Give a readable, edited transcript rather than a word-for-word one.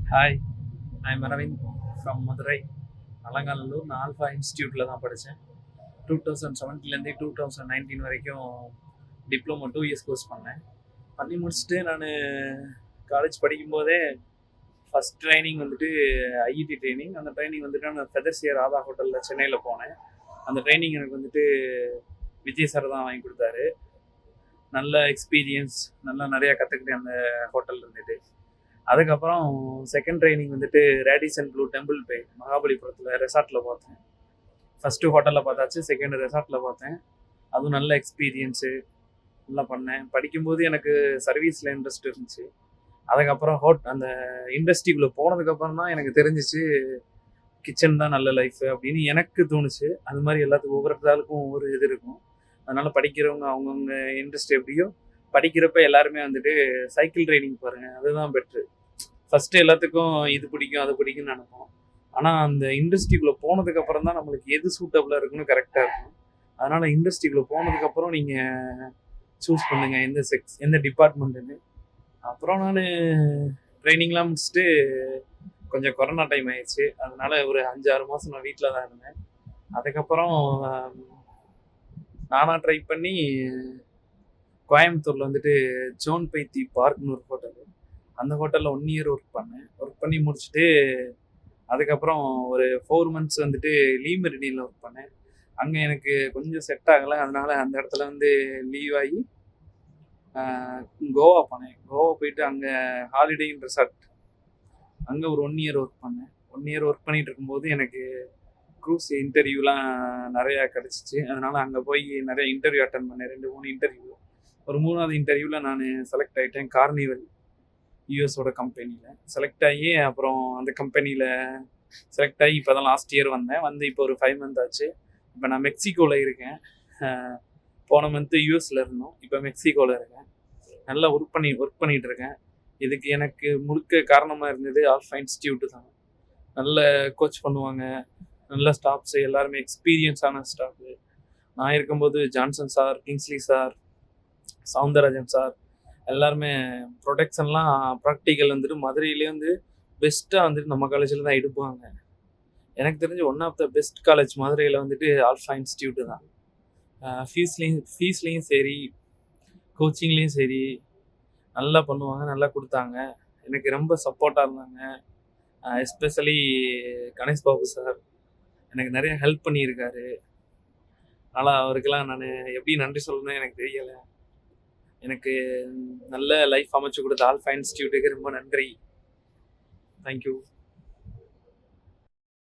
Hi, I'm Aravind from Madurai. Alanganallur. நான் alpha இன்ஸ்டியூட்டில் தான் படித்தேன். 2017லேருந்து 2019 வரைக்கும் டிப்ளமோ 2 இயர்ஸ் கோர்ஸ் பண்ணேன். பண்ணி முடிச்சுட்டு நான் காலேஜ் படிக்கும்போதே ஃபஸ்ட் ட்ரைனிங் வந்துட்டு ஐஇடி ட்ரைனிங். அந்த ட்ரைனிங் வந்துட்டு நான் ஃபெதர்சியா ராதா ஹோட்டலில் சென்னையில் போனேன். அந்த ட்ரைனிங் எனக்கு வந்துட்டு விஜய் சார் தான் வாங்கி கொடுத்தாரு. நல்ல எக்ஸ்பீரியன்ஸ், நல்லா நிறையா கற்றுக்கிட்டேன் அந்த ஹோட்டலில் இருந்துட்டு. அதுக்கப்புறம் செகண்ட் ட்ரைனிங் வந்துட்டு ரேடிசன் ப்ளூ டெம்பிள் பே மகாபலிபுரத்தில் ரெசார்ட்டில் பார்த்தேன். ஃபஸ்ட்டு ஹோட்டலில் பார்த்தாச்சு, செகண்ட் ரெசார்ட்டில் பார்த்தேன். அதுவும் நல்ல எக்ஸ்பீரியன்ஸு, நல்லா பண்ணேன். படிக்கும்போது எனக்கு சர்வீஸில் இன்ட்ரெஸ்ட் இருந்துச்சு. அதுக்கப்புறம் அந்த இண்டஸ்ட்ரிக்குள்ளே போனதுக்கப்புறம் தான் எனக்கு தெரிஞ்சிச்சு கிச்சன் தான் நல்ல லைஃபு அப்படின்னு எனக்கு தோணுச்சு. அது மாதிரி எல்லாத்துக்கும் ஒவ்வொருத்தாளுக்கும் ஒவ்வொரு இது இருக்கும். அதனால் படிக்கிறவங்க அவங்கவுங்க இன்ட்ரெஸ்ட் எப்படியோ படிக்கிறப்ப எல்லாருமே வந்துட்டு சைக்கிள் ரைடிங் பாருங்கள், அதுதான் பெட்ரு. ஃபஸ்ட்டு எல்லாத்துக்கும் இது பிடிக்கும் அது பிடிக்கும்னு நினைப்போம். ஆனால் அந்த இண்டஸ்ட்ரிக்குள்ளே போனதுக்கப்புறம் தான் நம்மளுக்கு எது சூட்டபுளாக இருக்குன்னு கரெக்டாக இருக்கும். அதனால் இண்டஸ்ட்ரிக்குள்ளே போனதுக்கப்புறம் நீங்கள் சூஸ் பண்ணுங்கள் எந்த டிபார்ட்மெண்ட்டுன்னு. அப்புறம் நான் ட்ரைனிங்லாம் முடிச்சுட்டு கொஞ்சம் கொரோனா டைம் ஆயிடுச்சு. அதனால ஒரு 5-6 மாதம் நான் வீட்டில் தான் இருந்தேன். அதுக்கப்புறம் நானாக ட்ரை பண்ணி கோயம்புத்தூரில் வந்துட்டு ஜோன் பைத்தி பார்க்னு ஒரு ஹோட்டல், அந்த ஹோட்டலில் 1 இயர் ஒர்க் பண்ணேன். ஒர்க் பண்ணி முடிச்சுட்டு அதுக்கப்புறம் ஒரு 4 மந்த்ஸ் வந்துட்டு லீமெரிடியனில் ஒர்க் பண்ணேன். அங்கே எனக்கு கொஞ்சம் செட் ஆகலை. அதனால் அந்த இடத்துல வந்து லீவ் ஆகி கோவா போனேன். கோவா போயிட்டு அங்கே ஹாலிடே இன் ரெசார்ட், அங்கே ஒரு 1 இயர் ஒர்க் பண்ணேன். 1 இயர் ஒர்க் பண்ணிகிட்டு இருக்கும்போது எனக்கு க்ரூஸ் இன்டர்வியூலாம் நிறையா கிடச்சிச்சு. அதனால் அங்கே போய் நிறைய இன்டர்வியூ அட்டன் பண்ணேன். 2-3 இன்டர்வியூ. ஒரு 3வது இன்டர்வியூவில் நான் செலக்ட் ஆகிட்டேன். கார்னிவல் யூஎஸோட கம்பெனியில் செலக்ட் ஆகி, அப்புறம் அந்த கம்பெனியில் செலக்ட் ஆகி இப்போ தான் லாஸ்ட் இயர் வந்து இப்போ ஒரு 5 மந்த் ஆச்சு. இப்போ நான் மெக்சிகோவில் இருக்கேன். போன மந்த்து யூஎஸில் இருந்தோம், இப்போ மெக்சிகோவில் இருக்கேன். நல்லா ஒர்க் பண்ணிகிட்டு இருக்கேன். இதுக்கு எனக்கு முழுக்க காரணமாக இருந்தது ஆல்ஃபா இன்ஸ்டியூட்டு தான். நல்ல கோச் பண்ணுவாங்க, நல்ல ஸ்டாஃப்ஸு, எல்லாருமே எக்ஸ்பீரியன்ஸான ஸ்டாஃபு. நான் இருக்கும்போது Johnson sir, Kingsley sir, Soundararajan sir, எல்லாருமே ப்ரொடக்ஷன்லாம் ப்ராக்டிக்கல் வந்துட்டு மதுரையிலே வந்து பெஸ்ட்டாக வந்துட்டு நம்ம காலேஜில் தான் எடுப்பாங்க. எனக்கு தெரிஞ்சு one of the best college மதுரையில் வந்துட்டு ஆல்ஃபா இன்ஸ்டியூட்டு தான். ஃபீஸ்லேயும் சரி, கோச்சிங்லேயும் சரி நல்லா பண்ணுவாங்க, நல்லா கொடுத்தாங்க. எனக்கு ரொம்ப சப்போர்ட்டாக இருந்தாங்க. எஸ்பெஷலி கணேஷ் பாபு சார் எனக்கு நிறைய ஹெல்ப் பண்ணியிருக்காரு. அதனால் அவருக்கெல்லாம் நான் எப்படி நன்றி சொல்லணும்னு எனக்கு தெரியலை. எனக்கு நல்ல லைஃப் அமைச்சு கொடுத்த ஆல்ஃபா இன்ஸ்டியூட்டுக்கு ரொம்ப நன்றி. தேங்க்யூ.